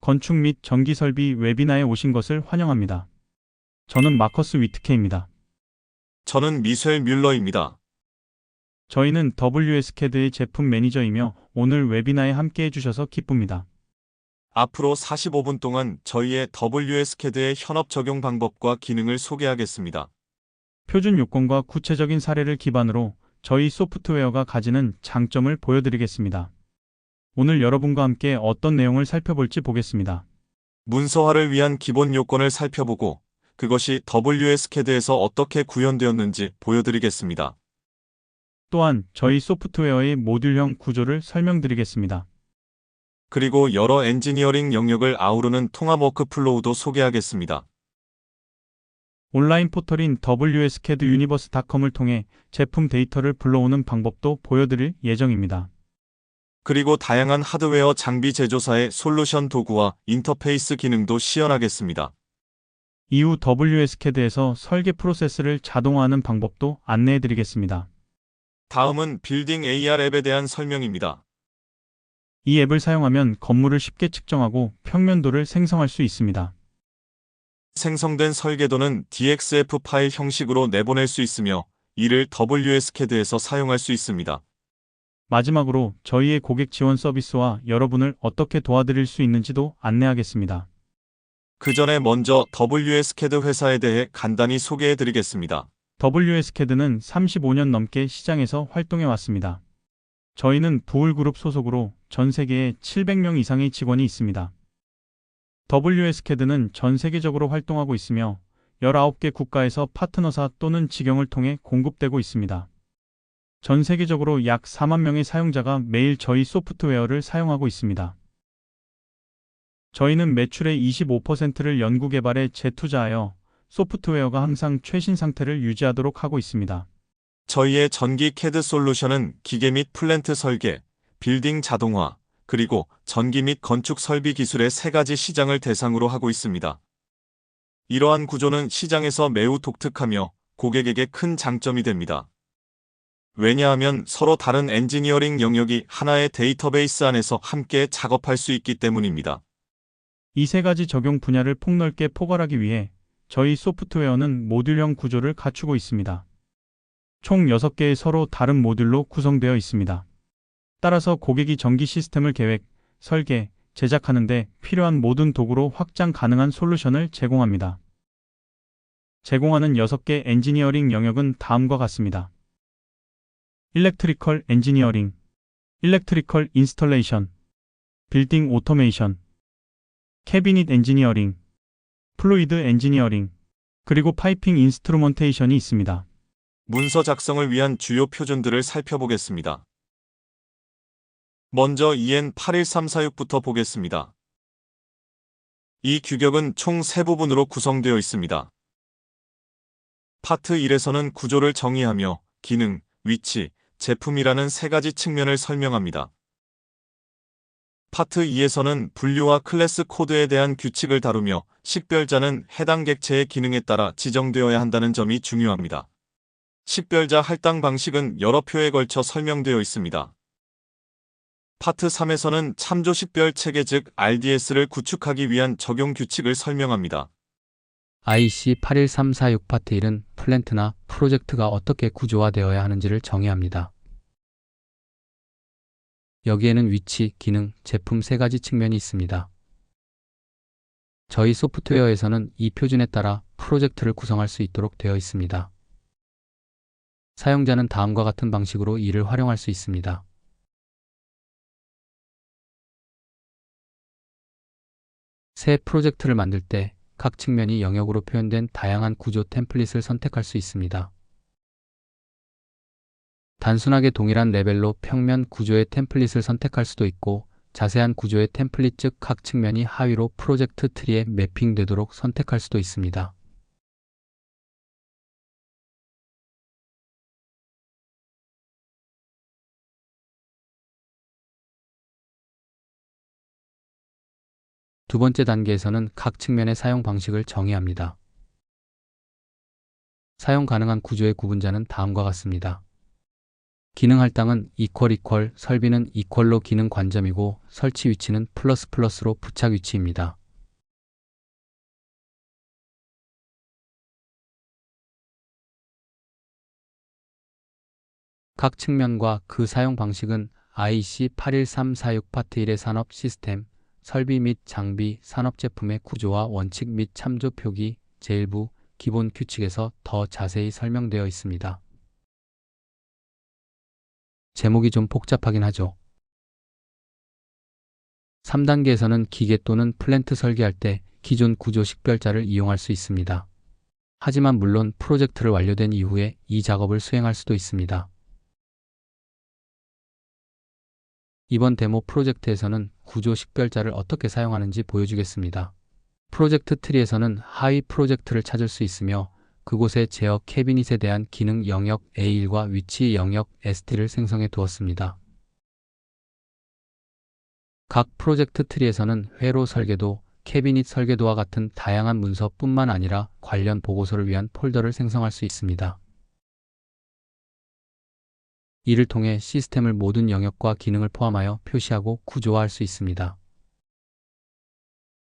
건축 및 전기 설비 웨비나에 오신 것을 환영합니다. 저는 마커스 위트케입니다. 저는 미셸 뮬러입니다. 저희는 WSCAD의 제품 매니저이며 오늘 웨비나에 함께 해주셔서 기쁩니다. 앞으로 45분 동안 저희의 WSCAD의 현업 적용 방법과 기능을 소개하겠습니다. 표준 요건과 구체적인 사례를 기반으로 저희 소프트웨어가 가지는 장점을 보여드리겠습니다. 오늘 여러분과 함께 어떤 내용을 살펴볼지 보겠습니다. 문서화를 위한 기본 요건을 살펴보고 그것이 WSCAD에서 어떻게 구현되었는지 보여드리겠습니다. 또한 저희 소프트웨어의 모듈형 구조를 설명드리겠습니다. 그리고 여러 엔지니어링 영역을 아우르는 통합 워크플로우도 소개하겠습니다. 온라인 포털인 WSCADUniverse.com을 통해 제품 데이터를 불러오는 방법도 보여드릴 예정입니다. 그리고 다양한 하드웨어 장비 제조사의 솔루션 도구와 인터페이스 기능도 시연하겠습니다. 이후 WSCAD에서 설계 프로세스를 자동화하는 방법도 안내해드리겠습니다. 다음은 빌딩 AR 앱에 대한 설명입니다. 이 앱을 사용하면 건물을 쉽게 측정하고 평면도를 생성할 수 있습니다. 생성된 설계도는 DXF 파일 형식으로 내보낼 수 있으며 이를 WSCAD에서 사용할 수 있습니다. 마지막으로 저희의 고객 지원 서비스와 여러분을 어떻게 도와드릴 수 있는지도 안내하겠습니다. 그 전에 먼저 WSCAD 회사에 대해 간단히 소개해 드리겠습니다. WSCAD는 35년 넘게 시장에서 활동해 왔습니다. 저희는 부울그룹 소속으로 전 세계에 700명 이상의 직원이 있습니다. WSCAD는 전 세계적으로 활동하고 있으며 19개 국가에서 파트너사 또는 직영을 통해 공급되고 있습니다. 전 세계적으로 약 4만 명의 사용자가 매일 저희 소프트웨어를 사용하고 있습니다. 저희는 매출의 25%를 연구개발에 재투자하여 소프트웨어가 항상 최신 상태를 유지하도록 하고 있습니다. 저희의 전기 CAD 솔루션은 기계 및 플랜트 설계, 빌딩 자동화, 그리고 전기 및 건축 설비 기술의 세 가지 시장을 대상으로 하고 있습니다. 이러한 구조는 시장에서 매우 독특하며 고객에게 큰 장점이 됩니다. 왜냐하면 서로 다른 엔지니어링 영역이 하나의 데이터베이스 안에서 함께 작업할 수 있기 때문입니다. 이 세 가지 적용 분야를 폭넓게 포괄하기 위해 저희 소프트웨어는 모듈형 구조를 갖추고 있습니다. 총 6개의 서로 다른 모듈로 구성되어 있습니다. 따라서 고객이 전기 시스템을 계획, 설계, 제작하는 데 필요한 모든 도구로 확장 가능한 솔루션을 제공합니다. 제공하는 6개 엔지니어링 영역은 다음과 같습니다. 일렉트리컬 엔지니어링, 일렉트리컬 인스톨레이션, 빌딩 오토메이션, 캐비닛 엔지니어링, 플루이드 엔지니어링, 그리고 파이핑 인스트루먼테이션이 있습니다. 문서 작성을 위한 주요 표준들을 살펴보겠습니다. 먼저 EN81346부터 보겠습니다. 이 규격은 총 3부분으로 구성되어 있습니다. 파트 1에서는 구조를 정의하며 기능, 위치, 제품이라는 세 가지 측면을 설명합니다. 파트 2에서는 분류와 클래스 코드에 대한 규칙을 다루며 식별자는 해당 객체의 기능에 따라 지정되어야 한다는 점이 중요합니다. 식별자 할당 방식은 여러 표에 걸쳐 설명되어 있습니다. 파트 3에서는 참조 식별 체계 즉 RDS를 구축하기 위한 적용 규칙을 설명합니다. IC81346 파트 1은 플랜트나 프로젝트가 어떻게 구조화되어야 하는지를 정의합니다. 여기에는 위치, 기능, 제품 세 가지 측면이 있습니다. 저희 소프트웨어에서는 이 표준에 따라 프로젝트를 구성할 수 있도록 되어 있습니다. 사용자는 다음과 같은 방식으로 이를 활용할 수 있습니다. 새 프로젝트를 만들 때 각 측면이 영역으로 표현된 다양한 구조 템플릿을 선택할 수 있습니다. 단순하게 동일한 레벨로 평면 구조의 템플릿을 선택할 수도 있고 자세한 구조의 템플릿 즉 각 측면이 하위로 프로젝트 트리에 매핑되도록 선택할 수도 있습니다. 두 번째 단계에서는 각 측면의 사용 방식을 정의합니다. 사용 가능한 구조의 구분자는 다음과 같습니다. 기능 할당은 이퀄, 설비는 이퀄로 기능 관점이고 설치 위치는 플러스로 부착 위치입니다. 각 측면과 그 사용 방식은 IEC 81346 파트 1의 산업 시스템, 설비 및 장비, 산업 제품의 구조와 원칙 및 참조 표기, 제1부, 기본 규칙에서 더 자세히 설명되어 있습니다. 제목이 좀 복잡하긴 하죠. 3단계에서는 기계 또는 플랜트 설계할 때 기존 구조 식별자를 이용할 수 있습니다. 하지만 물론 프로젝트를 완료된 이후에 이 작업을 수행할 수도 있습니다. 이번 데모 프로젝트에서는 구조 식별자를 어떻게 사용하는지 보여주겠습니다. 프로젝트 트리에서는 하위 프로젝트를 찾을 수 있으며 그곳에 제어 캐비닛에 대한 기능 영역 A1과 위치 영역 ST를 생성해 두었습니다. 각 프로젝트 트리에서는 회로 설계도, 캐비닛 설계도와 같은 다양한 문서뿐만 아니라 관련 보고서를 위한 폴더를 생성할 수 있습니다. 이를 통해 시스템을 모든 영역과 기능을 포함하여 표시하고 구조화할 수 있습니다.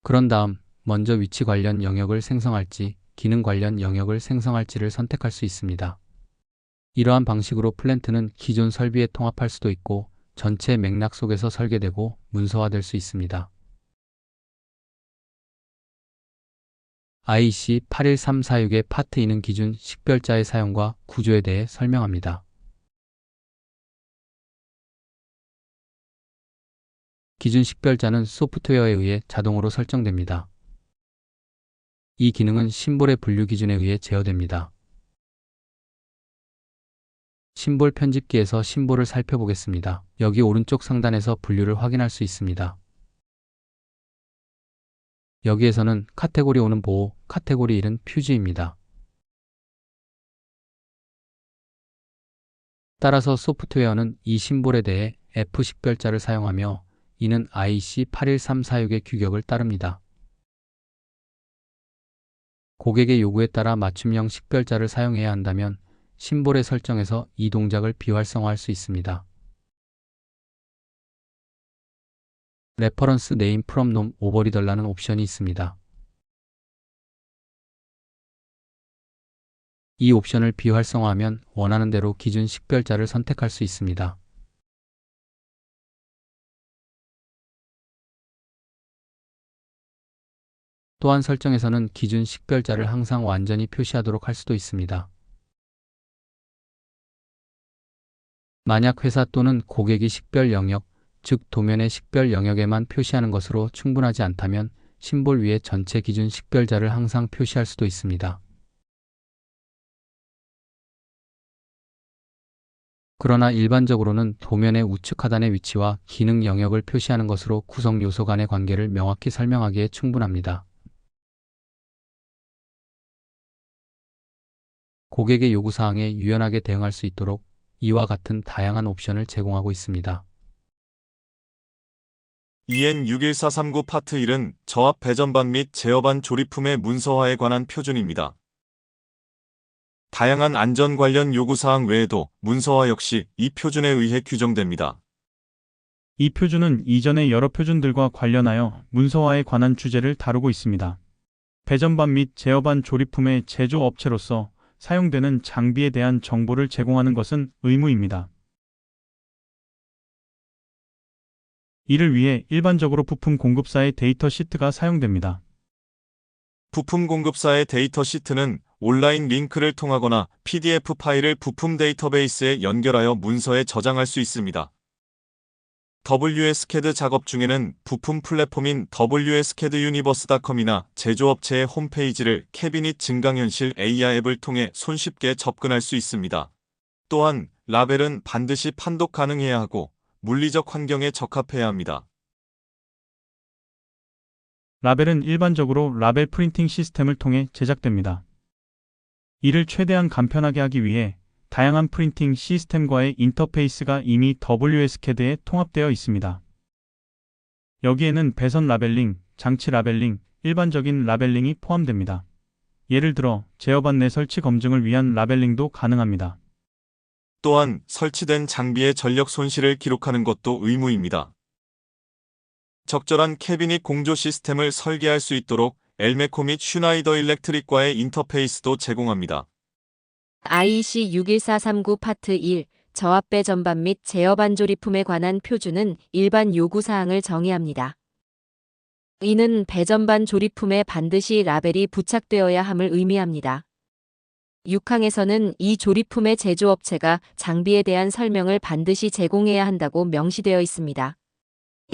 그런 다음 먼저 위치 관련 영역을 생성할지, 기능 관련 영역을 생성할지를 선택할 수 있습니다. 이러한 방식으로 플랜트는 기존 설비에 통합할 수도 있고 전체 맥락 속에서 설계되고 문서화될 수 있습니다. IEC 81346의 파트 2는 기준 식별자의 사용과 구조에 대해 설명합니다. 기준 식별자는 소프트웨어에 의해 자동으로 설정됩니다. 이 기능은 심볼의 분류 기준에 의해 제어됩니다. 심볼 편집기에서 심볼을 살펴보겠습니다. 여기 오른쪽 상단에서 분류를 확인할 수 있습니다. 여기에서는 카테고리 5는 보호, 카테고리 1은 퓨즈입니다. 따라서 소프트웨어는 이 심볼에 대해 F 식별자를 사용하며 이는 IEC 81346의 규격을 따릅니다. 고객의 요구에 따라 맞춤형 식별자를 사용해야 한다면 심볼의 설정에서 이 동작을 비활성화할 수 있습니다. 레퍼런스 네임 프롬 놈 오버리더라는 옵션이 있습니다. 이 옵션을 비활성화하면 원하는 대로 기준 식별자를 선택할 수 있습니다. 또한 설정에서는 기준 식별자를 항상 완전히 표시하도록 할 수도 있습니다. 만약 회사 또는 고객이 식별 영역, 즉 도면의 식별 영역에만 표시하는 것으로 충분하지 않다면 심볼 위에 전체 기준 식별자를 항상 표시할 수도 있습니다. 그러나 일반적으로는 도면의 우측 하단의 위치와 기능 영역을 표시하는 것으로 구성 요소 간의 관계를 명확히 설명하기에 충분합니다. 고객의 요구사항에 유연하게 대응할 수 있도록 이와 같은 다양한 옵션을 제공하고 있습니다. EN 61439 파트 1은 저압 배전반 및 제어반 조립품의 문서화에 관한 표준입니다. 다양한 안전 관련 요구사항 외에도 문서화 역시 이 표준에 의해 규정됩니다. 이 표준은 이전의 여러 표준들과 관련하여 문서화에 관한 주제를 다루고 있습니다. 배전반 및 제어반 조립품의 제조업체로서 사용되는 장비에 대한 정보를 제공하는 것은 의무입니다. 이를 위해 일반적으로 부품 공급사의 데이터 시트가 사용됩니다. 부품 공급사의 데이터 시트는 온라인 링크를 통하거나 PDF 파일을 부품 데이터베이스에 연결하여 문서에 저장할 수 있습니다. WSCAD 작업 중에는 부품 플랫폼인 WSCADUniverse.com이나 제조업체의 홈페이지를 캐비닛 증강현실 AR 앱을 통해 손쉽게 접근할 수 있습니다. 또한 라벨은 반드시 판독 가능해야 하고 물리적 환경에 적합해야 합니다. 라벨은 일반적으로 라벨 프린팅 시스템을 통해 제작됩니다. 이를 최대한 간편하게 하기 위해 다양한 프린팅 시스템과의 인터페이스가 이미 WSCAD에 통합되어 있습니다. 여기에는 배선 라벨링, 장치 라벨링, 일반적인 라벨링이 포함됩니다. 예를 들어 제어반 내 설치 검증을 위한 라벨링도 가능합니다. 또한 설치된 장비의 전력 손실을 기록하는 것도 의무입니다. 적절한 캐비닛 공조 시스템을 설계할 수 있도록 엘메코 및 슈나이더 일렉트릭과의 인터페이스도 제공합니다. IEC 61439 파트 1 저압배 전반 및 제어반 조립품에 관한 표준은 일반 요구사항을 정의합니다. 이는 배전반 조립품에 반드시 라벨이 부착되어야 함을 의미합니다. 6항에서는 이 조립품의 제조업체가 장비에 대한 설명을 반드시 제공해야 한다고 명시되어 있습니다.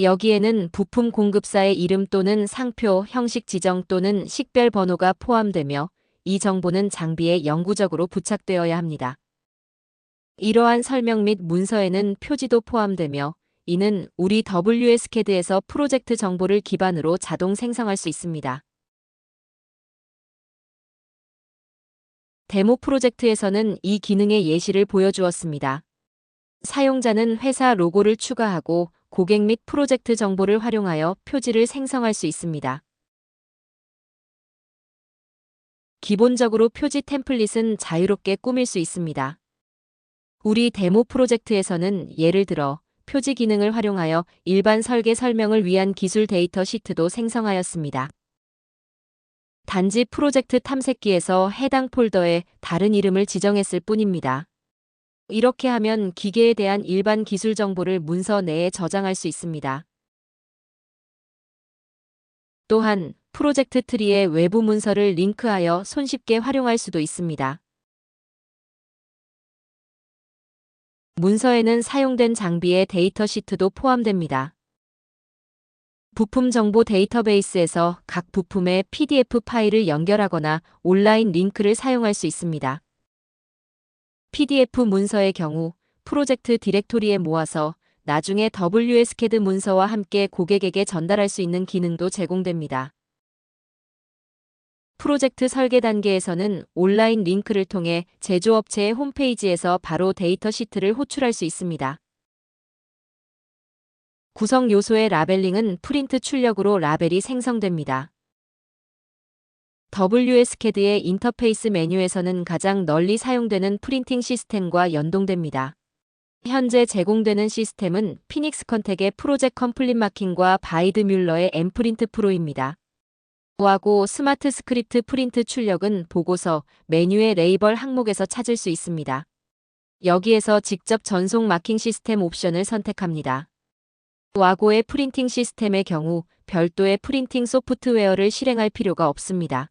여기에는 부품 공급사의 이름 또는 상표, 형식 지정 또는 식별 번호가 포함되며 이 정보는 장비에 영구적으로 부착되어야 합니다. 이러한 설명 및 문서에는 표지도 포함되며 이는 우리 WSCAD에서 프로젝트 정보를 기반으로 자동 생성할 수 있습니다. 데모 프로젝트에서는 이 기능의 예시를 보여주었습니다. 사용자는 회사 로고를 추가하고 고객 및 프로젝트 정보를 활용하여 표지를 생성할 수 있습니다. 기본적으로 표지 템플릿은 자유롭게 꾸밀 수 있습니다. 우리 데모 프로젝트에서는 예를 들어 표지 기능을 활용하여 일반 설계 설명을 위한 기술 데이터 시트도 생성하였습니다. 단지 프로젝트 탐색기에서 해당 폴더에 다른 이름을 지정했을 뿐입니다. 이렇게 하면 기계에 대한 일반 기술 정보를 문서 내에 저장할 수 있습니다. 또한 프로젝트 트리의 외부 문서를 링크하여 손쉽게 활용할 수도 있습니다. 문서에는 사용된 장비의 데이터 시트도 포함됩니다. 부품 정보 데이터베이스에서 각 부품의 PDF 파일을 연결하거나 온라인 링크를 사용할 수 있습니다. PDF 문서의 경우 프로젝트 디렉토리에 모아서 나중에 WSCAD 문서와 함께 고객에게 전달할 수 있는 기능도 제공됩니다. 프로젝트 설계 단계에서는 온라인 링크를 통해 제조업체의 홈페이지에서 바로 데이터 시트를 호출할 수 있습니다. 구성 요소의 라벨링은 프린트 출력으로 라벨이 생성됩니다. WSCAD의 인터페이스 메뉴에서는 가장 널리 사용되는 프린팅 시스템과 연동됩니다. 현재 제공되는 시스템은 피닉스 컨텍의 프로젝트 컴플릿 마킹과 바이드 뮬러의 엠프린트 프로입니다. 와고 스마트 스크립트 프린트 출력은 보고서 메뉴의 레이벌 항목에서 찾을 수 있습니다. 여기에서 직접 전송 마킹 시스템 옵션을 선택합니다. 와고의 프린팅 시스템의 경우 별도의 프린팅 소프트웨어를 실행할 필요가 없습니다.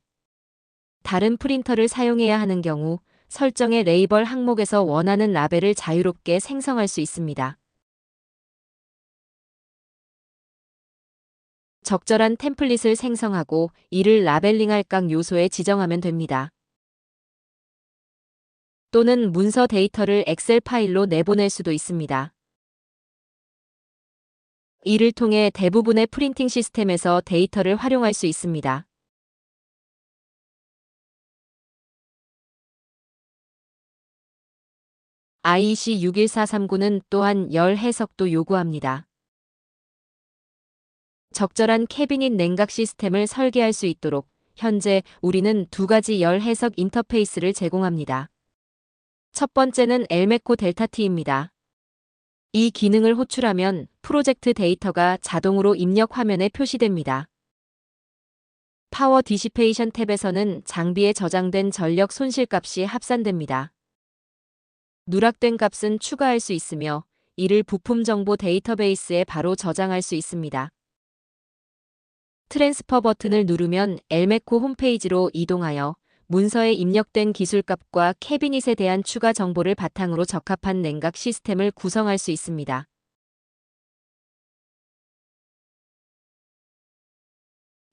다른 프린터를 사용해야 하는 경우 설정의 레이벌 항목에서 원하는 라벨을 자유롭게 생성할 수 있습니다. 적절한 템플릿을 생성하고 이를 라벨링할 각 요소에 지정하면 됩니다. 또는 문서 데이터를 엑셀 파일로 내보낼 수도 있습니다. 이를 통해 대부분의 프린팅 시스템에서 데이터를 활용할 수 있습니다. IEC 61439는 또한 열 해석도 요구합니다. 적절한 캐비닛 냉각 시스템을 설계할 수 있도록 현재 우리는 두 가지 열 해석 인터페이스를 제공합니다. 첫 번째는 엘메코 델타 T입니다. 이 기능을 호출하면 프로젝트 데이터가 자동으로 입력 화면에 표시됩니다. 파워 디시페이션 탭에서는 장비에 저장된 전력 손실 값이 합산됩니다. 누락된 값은 추가할 수 있으며 이를 부품 정보 데이터베이스에 바로 저장할 수 있습니다. 트랜스퍼 버튼을 누르면 엘메코 홈페이지로 이동하여 문서에 입력된 기술값과 캐비닛에 대한 추가 정보를 바탕으로 적합한 냉각 시스템을 구성할 수 있습니다.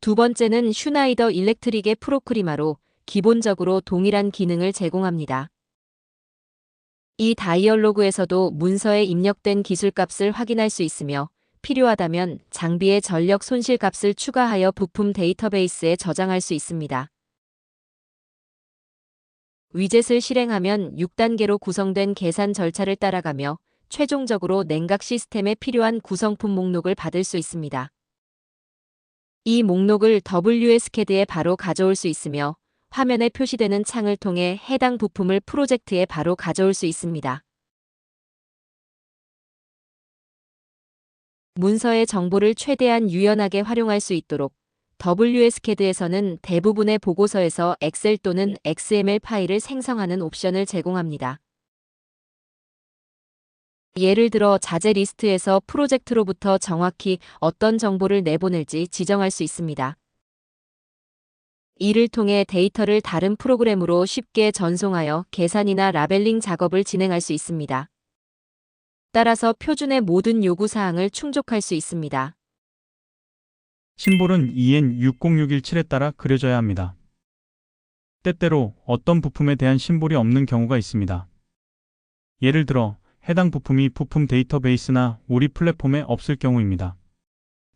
두 번째는 슈나이더 일렉트릭의 프로크리마로 기본적으로 동일한 기능을 제공합니다. 이 다이얼로그에서도 문서에 입력된 기술값을 확인할 수 있으며 필요하다면 장비의 전력 손실 값을 추가하여 부품 데이터베이스에 저장할 수 있습니다. 위젯을 실행하면 6단계로 구성된 계산 절차를 따라가며 최종적으로 냉각 시스템에 필요한 구성품 목록을 받을 수 있습니다. 이 목록을 WSCAD에 바로 가져올 수 있으며 화면에 표시되는 창을 통해 해당 부품을 프로젝트에 바로 가져올 수 있습니다. 문서의 정보를 최대한 유연하게 활용할 수 있도록 WSCAD에서는 대부분의 보고서에서 엑셀 또는 XML 파일을 생성하는 옵션을 제공합니다. 예를 들어 자재 리스트에서 프로젝트로부터 정확히 어떤 정보를 내보낼지 지정할 수 있습니다. 이를 통해 데이터를 다른 프로그램으로 쉽게 전송하여 계산이나 라벨링 작업을 진행할 수 있습니다. 따라서 표준의 모든 요구사항을 충족할 수 있습니다. 심볼은 EN60617에 따라 그려져야 합니다. 때때로 어떤 부품에 대한 심볼이 없는 경우가 있습니다. 예를 들어 해당 부품이 부품 데이터베이스나 우리 플랫폼에 없을 경우입니다.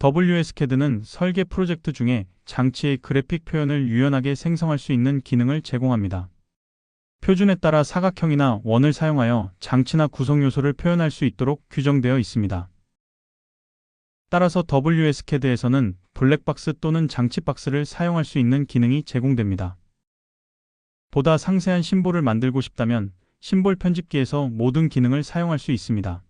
WSCAD는 설계 프로젝트 중에 장치의 그래픽 표현을 유연하게 생성할 수 있는 기능을 제공합니다. 표준에 따라 사각형이나 원을 사용하여 장치나 구성 요소를 표현할 수 있도록 규정되어 있습니다. 따라서 WSCAD에서는 블랙박스 또는 장치박스를 사용할 수 있는 기능이 제공됩니다. 보다 상세한 심볼을 만들고 싶다면 심볼 편집기에서 모든 기능을 사용할 수 있습니다.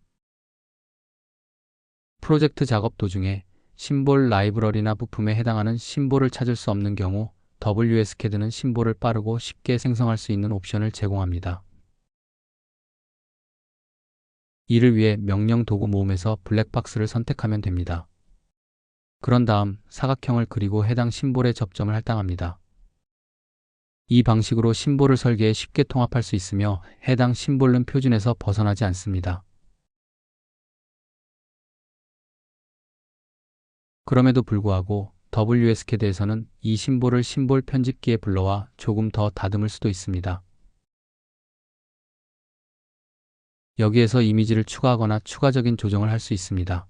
프로젝트 작업 도중에 심볼 라이브러리나 부품에 해당하는 심볼을 찾을 수 없는 경우 WSCAD는 심볼을 빠르고 쉽게 생성할 수 있는 옵션을 제공합니다. 이를 위해 명령 도구 모음에서 블랙박스를 선택하면 됩니다. 그런 다음 사각형을 그리고 해당 심볼에 접점을 할당합니다. 이 방식으로 심볼을 설계에 쉽게 통합할 수 있으며 해당 심볼은 표준에서 벗어나지 않습니다. 그럼에도 불구하고 WSCAD에서는 이 심볼을 심볼 편집기에 불러와 조금 더 다듬을 수도 있습니다. 여기에서 이미지를 추가하거나 추가적인 조정을 할 수 있습니다.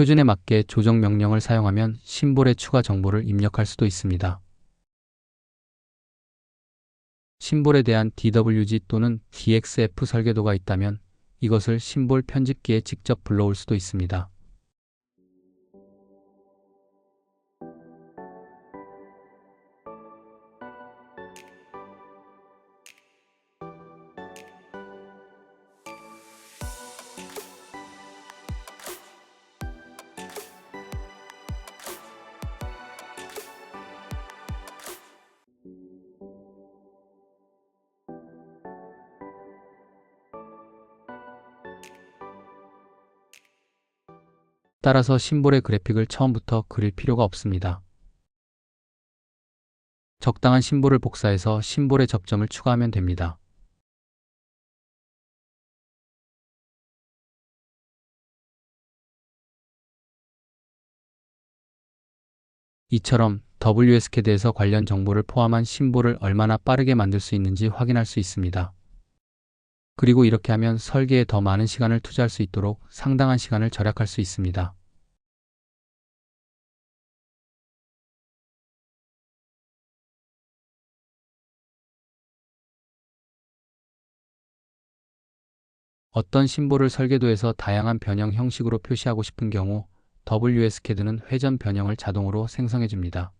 표준에 맞게 조정 명령을 사용하면 심볼에 추가 정보를 입력할 수도 있습니다. 심볼에 대한 DWG 또는 DXF 설계도가 있다면 이것을 심볼 편집기에 직접 불러올 수도 있습니다. 따라서 심볼의 그래픽을 처음부터 그릴 필요가 없습니다. 적당한 심볼을 복사해서 심볼의 접점을 추가하면 됩니다. 이처럼 WSCAD에서 관련 정보를 포함한 심볼을 얼마나 빠르게 만들 수 있는지 확인할 수 있습니다. 그리고 이렇게 하면 설계에 더 많은 시간을 투자할 수 있도록 상당한 시간을 절약할 수 있습니다. 어떤 심볼을 설계도에서 다양한 변형 형식으로 표시하고 싶은 경우 WSCAD는 회전 변형을 자동으로 생성해 줍니다.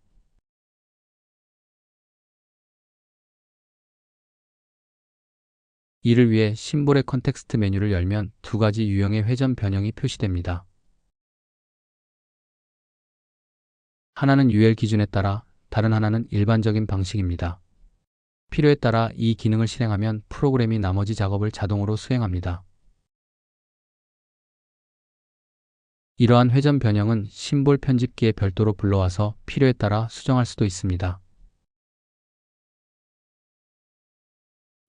이를 위해 심볼의 컨텍스트 메뉴를 열면 두 가지 유형의 회전 변형이 표시됩니다. 하나는 UL 기준에 따라 다른 하나는 일반적인 방식입니다. 필요에 따라 이 기능을 실행하면 프로그램이 나머지 작업을 자동으로 수행합니다. 이러한 회전 변형은 심볼 편집기에 별도로 불러와서 필요에 따라 수정할 수도 있습니다.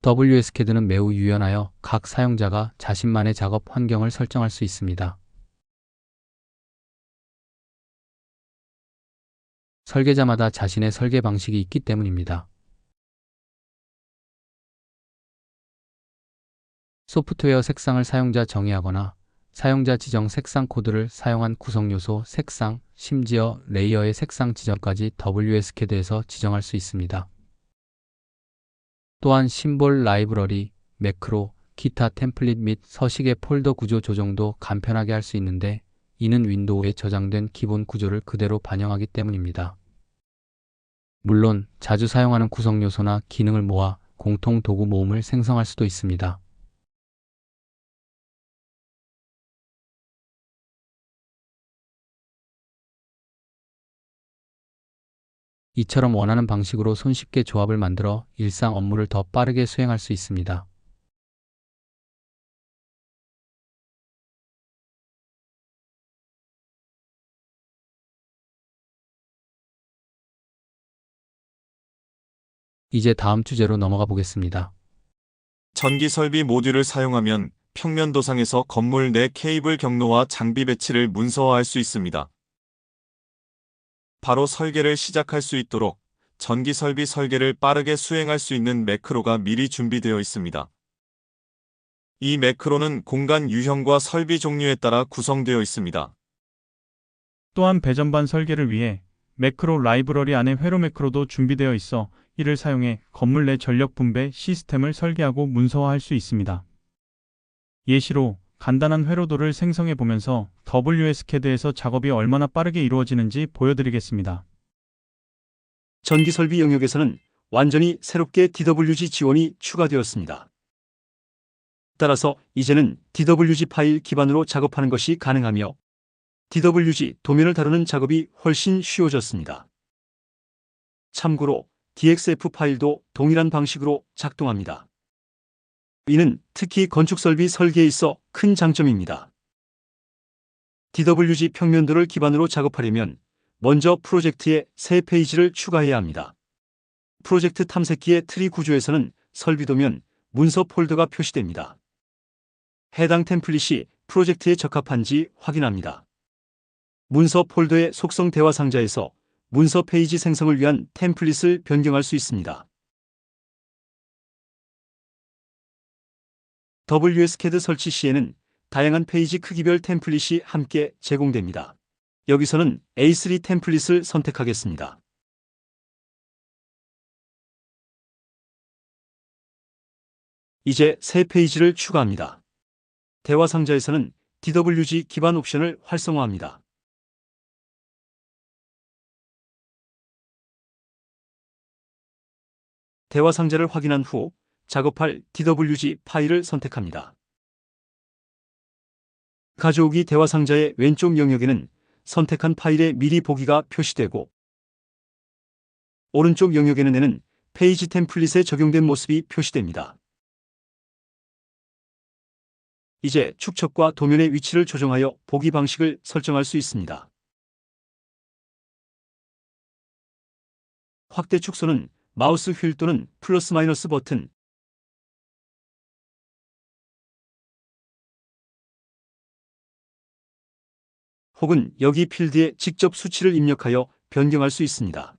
WSCAD는 매우 유연하여 각 사용자가 자신만의 작업 환경을 설정할 수 있습니다. 설계자마다 자신의 설계 방식이 있기 때문입니다. 소프트웨어 색상을 사용자 정의하거나 사용자 지정 색상 코드를 사용한 구성 요소, 색상, 심지어 레이어의 색상 지정까지 WSCAD에서 지정할 수 있습니다. 또한 심볼 라이브러리, 매크로, 기타 템플릿 및 서식의 폴더 구조 조정도 간편하게 할 수 있는데 이는 윈도우에 저장된 기본 구조를 그대로 반영하기 때문입니다. 물론 자주 사용하는 구성 요소나 기능을 모아 공통 도구 모음을 생성할 수도 있습니다. 이처럼 원하는 방식으로 손쉽게 조합을 만들어 일상 업무를 더 빠르게 수행할 수 있습니다. 이제 다음 주제로 넘어가 보겠습니다. 전기 설비 모듈을 사용하면 평면 도상에서 건물 내 케이블 경로와 장비 배치를 문서화할 수 있습니다. 바로 설계를 시작할 수 있도록 전기 설비 설계를 빠르게 수행할 수 있는 매크로가 미리 준비되어 있습니다. 이 매크로는 공간 유형과 설비 종류에 따라 구성되어 있습니다. 또한 배전반 설계를 위해 매크로 라이브러리 안에 회로 매크로도 준비되어 있어 이를 사용해 건물 내 전력 분배 시스템을 설계하고 문서화할 수 있습니다. 예시로 간단한 회로도를 생성해 보면서 WSCAD에서 작업이 얼마나 빠르게 이루어지는지 보여드리겠습니다. 전기 설비 영역에서는 완전히 새롭게 DWG 지원이 추가되었습니다. 따라서 이제는 DWG 파일 기반으로 작업하는 것이 가능하며 DWG 도면을 다루는 작업이 훨씬 쉬워졌습니다. 참고로 DXF 파일도 동일한 방식으로 작동합니다. 이는 특히 건축설비 설계에 있어 큰 장점입니다. DWG 평면도를 기반으로 작업하려면 먼저 프로젝트에 새 페이지를 추가해야 합니다. 프로젝트 탐색기의 트리 구조에서는 설비도면 문서 폴더가 표시됩니다. 해당 템플릿이 프로젝트에 적합한지 확인합니다. 문서 폴더의 속성 대화 상자에서 문서 페이지 생성을 위한 템플릿을 변경할 수 있습니다. WSCAD 설치 시에는 다양한 페이지 크기별 템플릿이 함께 제공됩니다. 여기서는 A3 템플릿을 선택하겠습니다. 이제 새 페이지를 추가합니다. 대화 상자에서는 DWG 기반 옵션을 활성화합니다. 대화 상자를 확인한 후 작업할 DWG 파일을 선택합니다. 가져오기 대화 상자의 왼쪽 영역에는 선택한 파일의 미리 보기가 표시되고 오른쪽 영역에는 페이지 템플릿에 적용된 모습이 표시됩니다. 이제 축척과 도면의 위치를 조정하여 보기 방식을 설정할 수 있습니다. 확대 축소는 마우스 휠 또는 플러스 마이너스 버튼, 혹은 여기 필드에 직접 수치를 입력하여 변경할 수 있습니다.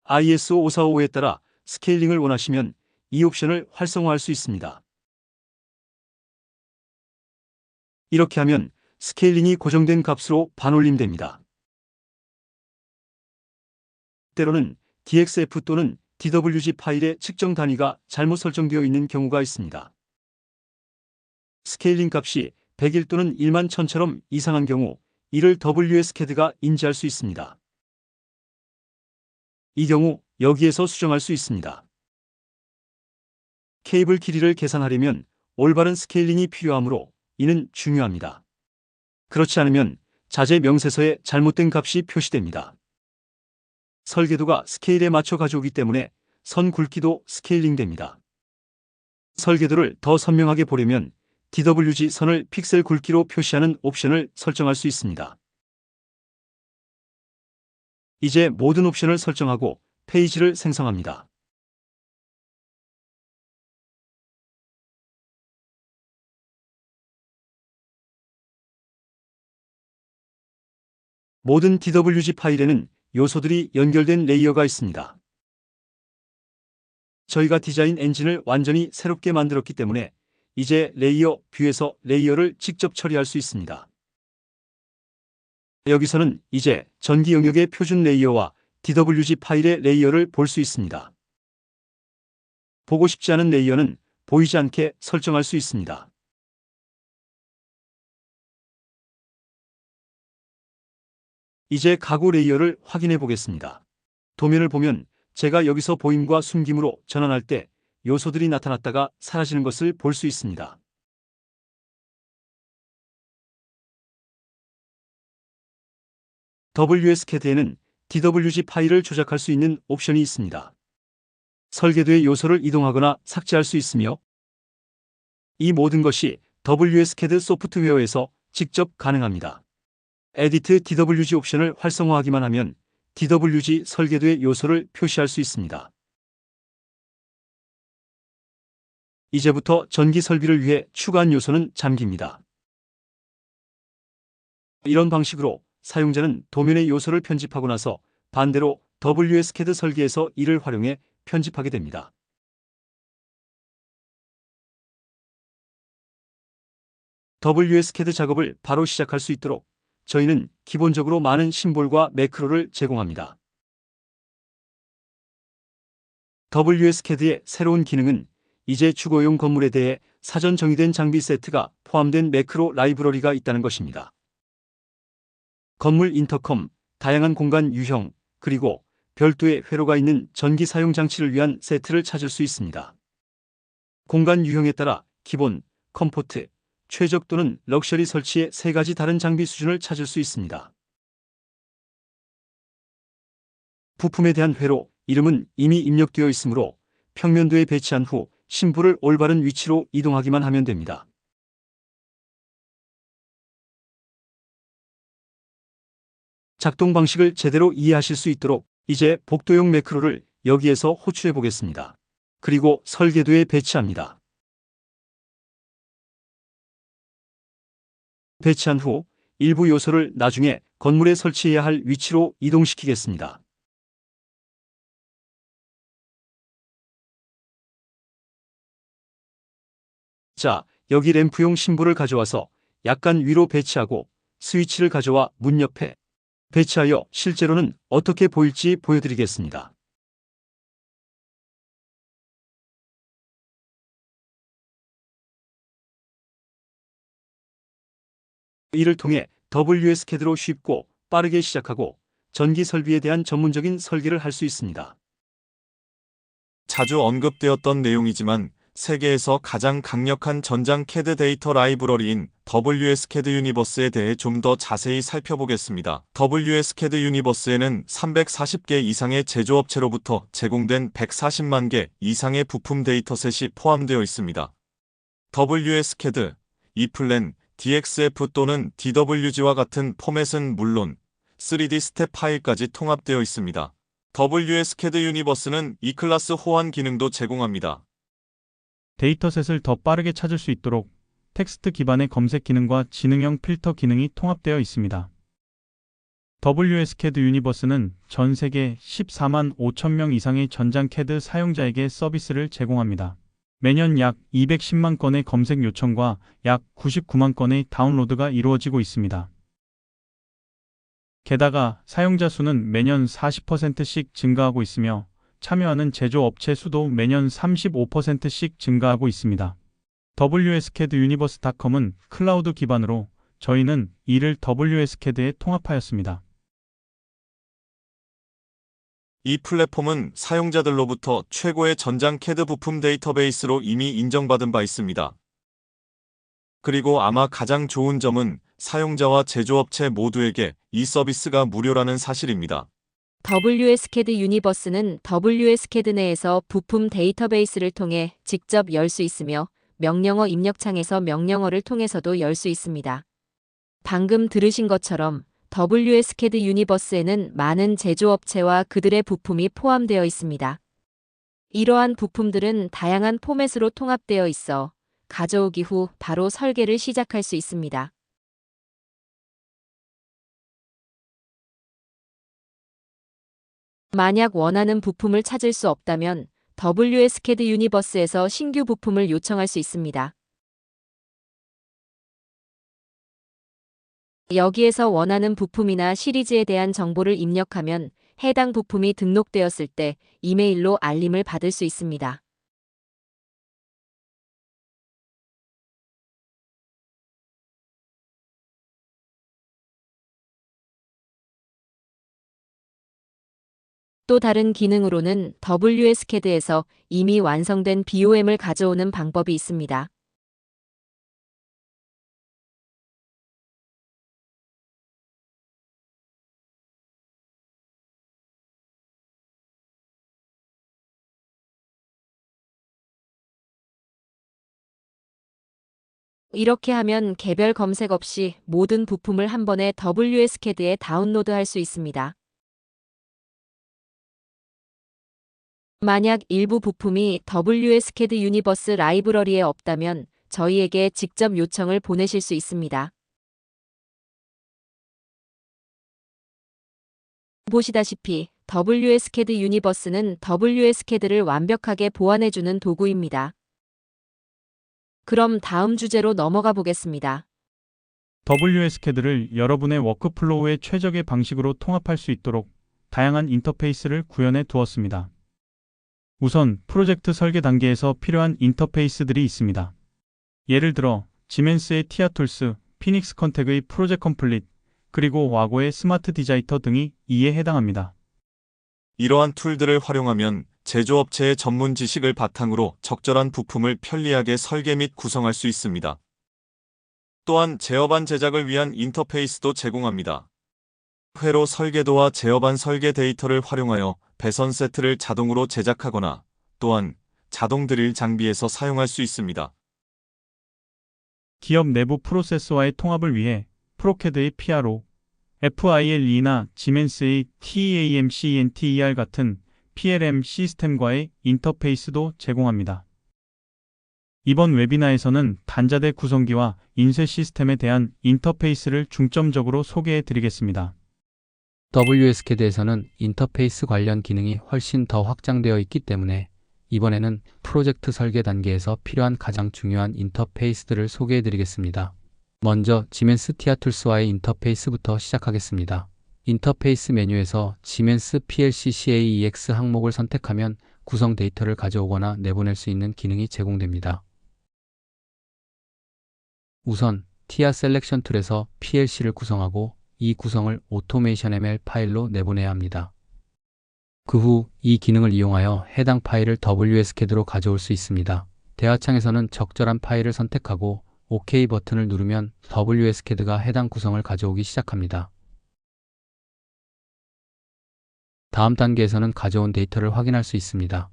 ISO 5455에 따라 스케일링을 원하시면 이 옵션을 활성화할 수 있습니다. 이렇게 하면 스케일링이 고정된 값으로 반올림됩니다. 때로는 DXF 또는 DWG 파일의 측정 단위가 잘못 설정되어 있는 경우가 있습니다. 스케일링 값이 100일 또는 1만 1000처럼 이상한 경우 이를 WSCAD가 인지할 수 있습니다. 이 경우 여기에서 수정할 수 있습니다. 케이블 길이를 계산하려면 올바른 스케일링이 필요하므로 이는 중요합니다. 그렇지 않으면 자재 명세서에 잘못된 값이 표시됩니다. 설계도가 스케일에 맞춰 가져오기 때문에 선 굵기도 스케일링됩니다. 설계도를 더 선명하게 보려면 DWG 선을 픽셀 굵기로 표시하는 옵션을 설정할 수 있습니다. 이제 모든 옵션을 설정하고 페이지를 생성합니다. 모든 DWG 파일에는 요소들이 연결된 레이어가 있습니다. 저희가 디자인 엔진을 완전히 새롭게 만들었기 때문에 이제 레이어 뷰에서 레이어를 직접 처리할 수 있습니다. 여기서는 이제 전기 영역의 표준 레이어와 DWG 파일의 레이어를 볼 수 있습니다. 보고 싶지 않은 레이어는 보이지 않게 설정할 수 있습니다. 이제 가구 레이어를 확인해 보겠습니다. 도면을 보면 제가 여기서 보임과 숨김으로 전환할 때 요소들이 나타났다가 사라지는 것을 볼 수 있습니다. WSCAD에는 DWG 파일을 조작할 수 있는 옵션이 있습니다. 설계도의 요소를 이동하거나 삭제할 수 있으며 이 모든 것이 WSCAD 소프트웨어에서 직접 가능합니다. 에디트 DWG 옵션을 활성화하기만 하면 DWG 설계도의 요소를 표시할 수 있습니다. 이제부터 전기 설비를 위해 추가한 요소는 잠깁니다. 이런 방식으로 사용자는 도면의 요소를 편집하고 나서 반대로 WSCAD 설계에서 이를 활용해 편집하게 됩니다. WSCAD 작업을 바로 시작할 수 있도록 저희는 기본적으로 많은 심볼과 매크로를 제공합니다. WSCAD의 새로운 기능은 이제 주거용 건물에 대해 사전 정의된 장비 세트가 포함된 매크로 라이브러리가 있다는 것입니다. 건물 인터컴, 다양한 공간 유형, 그리고 별도의 회로가 있는 전기 사용 장치를 위한 세트를 찾을 수 있습니다. 공간 유형에 따라 기본, 컴포트, 최적 또는 럭셔리 설치의 3가지 다른 장비 수준을 찾을 수 있습니다. 부품에 대한 회로, 이름은 이미 입력되어 있으므로 평면도에 배치한 후 심볼을 올바른 위치로 이동하기만 하면 됩니다. 작동 방식을 제대로 이해하실 수 있도록 이제 복도용 매크로를 여기에서 호출해 보겠습니다. 그리고 설계도에 배치합니다. 배치한 후 일부 요소를 나중에 건물에 설치해야 할 위치로 이동시키겠습니다. 자, 여기 램프용 심볼을 가져와서 약간 위로 배치하고 스위치를 가져와 문 옆에 배치하여 실제로는 어떻게 보일지 보여드리겠습니다. 이를 통해 WSCAD로 쉽고 빠르게 시작하고 전기 설비에 대한 전문적인 설계를 할 수 있습니다. 자주 언급되었던 내용이지만 세계에서 가장 강력한 전장 CAD 데이터 라이브러리인 WSCAD 유니버스에 대해 좀 더 자세히 살펴보겠습니다. WSCAD 유니버스에는 340개 이상의 제조업체로부터 제공된 140만 개 이상의 부품 데이터셋이 포함되어 있습니다. WSCAD, e플랜, DXF 또는 DWG와 같은 포맷은 물론 3D 스텝 파일까지 통합되어 있습니다. WSCAD 유니버스는 E클래스 호환 기능도 제공합니다. 데이터셋을 더 빠르게 찾을 수 있도록 텍스트 기반의 검색 기능과 지능형 필터 기능이 통합되어 있습니다. WSCAD 유니버스는 전 세계 14만 5천 명 이상의 전장 CAD 사용자에게 서비스를 제공합니다. 매년 약 210만 건의 검색 요청과 약 99만 건의 다운로드가 이루어지고 있습니다. 게다가 사용자 수는 매년 40%씩 증가하고 있으며 참여하는 제조업체 수도 매년 35%씩 증가하고 있습니다. WSCAD Universe.com은 클라우드 기반으로 저희는 이를 WSCAD에 통합하였습니다. 이 플랫폼은 사용자들로부터 최고의 전장 CAD 부품 데이터베이스로 이미 인정받은 바 있습니다. 그리고 아마 가장 좋은 점은 사용자와 제조업체 모두에게 이 서비스가 무료라는 사실입니다. WSCAD 유니버스는 WSCAD 내에서 부품 데이터베이스를 통해 직접 열 수 있으며 명령어 입력창에서 명령어를 통해서도 열 수 있습니다. 방금 들으신 것처럼 WSCAD 유니버스에는 많은 제조업체와 그들의 부품이 포함되어 있습니다. 이러한 부품들은 다양한 포맷으로 통합되어 있어 가져오기 후 바로 설계를 시작할 수 있습니다. 만약 원하는 부품을 찾을 수 없다면 WSCAD 유니버스에서 신규 부품을 요청할 수 있습니다. 여기에서 원하는 부품이나 시리즈에 대한 정보를 입력하면 해당 부품이 등록되었을 때 이메일로 알림을 받을 수 있습니다. 또 다른 기능으로는 WSCAD에서 이미 완성된 BOM을 가져오는 방법이 있습니다. 이렇게 하면 개별 검색 없이 모든 부품을 한 번에 WSCAD에 다운로드할 수 있습니다. 만약 일부 부품이 WSCAD 유니버스 라이브러리에 없다면 저희에게 직접 요청을 보내실 수 있습니다. 보시다시피 WSCAD 유니버스는 WSCAD를 완벽하게 보완해주는 도구입니다. 그럼 다음 주제로 넘어가 보겠습니다. WSCAD를 여러분의 워크플로우에 최적의 방식으로 통합할 수 있도록 다양한 인터페이스를 구현해 두었습니다. 우선 프로젝트 설계 단계에서 필요한 인터페이스들이 있습니다. 예를 들어 지멘스의 티아툴스, 피닉스 컨택의 프로젝트 컴플릿, 그리고 와고의 스마트 디자이터 등이 이에 해당합니다. 이러한 툴들을 활용하면 제조업체의 전문 지식을 바탕으로 적절한 부품을 편리하게 설계 및 구성할 수 있습니다. 또한 제어반 제작을 위한 인터페이스도 제공합니다. 회로 설계도와 제어반 설계 데이터를 활용하여 배선 세트를 자동으로 제작하거나 또한 자동 드릴 장비에서 사용할 수 있습니다. 기업 내부 프로세스와의 통합을 위해 프로캐드의 PRO, FILE나 지멘스의 TEAMCENTER 같은 PLM 시스템과의 인터페이스도 제공합니다. 이번 웨비나에서는 단자대 구성기와 인쇄 시스템에 대한 인터페이스를 중점적으로 소개해 드리겠습니다. WSCAD에서는 인터페이스 관련 기능이 훨씬 더 확장되어 있기 때문에 이번에는 프로젝트 설계 단계에서 필요한 가장 중요한 인터페이스들을 소개해 드리겠습니다. 먼저 지멘스 티아툴스와의 인터페이스부터 시작하겠습니다. 인터페이스 메뉴에서 지멘스 PLC CAEX 항목을 선택하면 구성 데이터를 가져오거나 내보낼 수 있는 기능이 제공됩니다. 우선 TIA 셀렉션 툴에서 PLC를 구성하고 이 구성을 오토메이션 ML 파일로 내보내야 합니다. 그 후 이 기능을 이용하여 해당 파일을 WSCAD로 가져올 수 있습니다. 대화창에서는 적절한 파일을 선택하고 OK 버튼을 누르면 WSCAD가 해당 구성을 가져오기 시작합니다. 다음 단계에서는 가져온 데이터를 확인할 수 있습니다.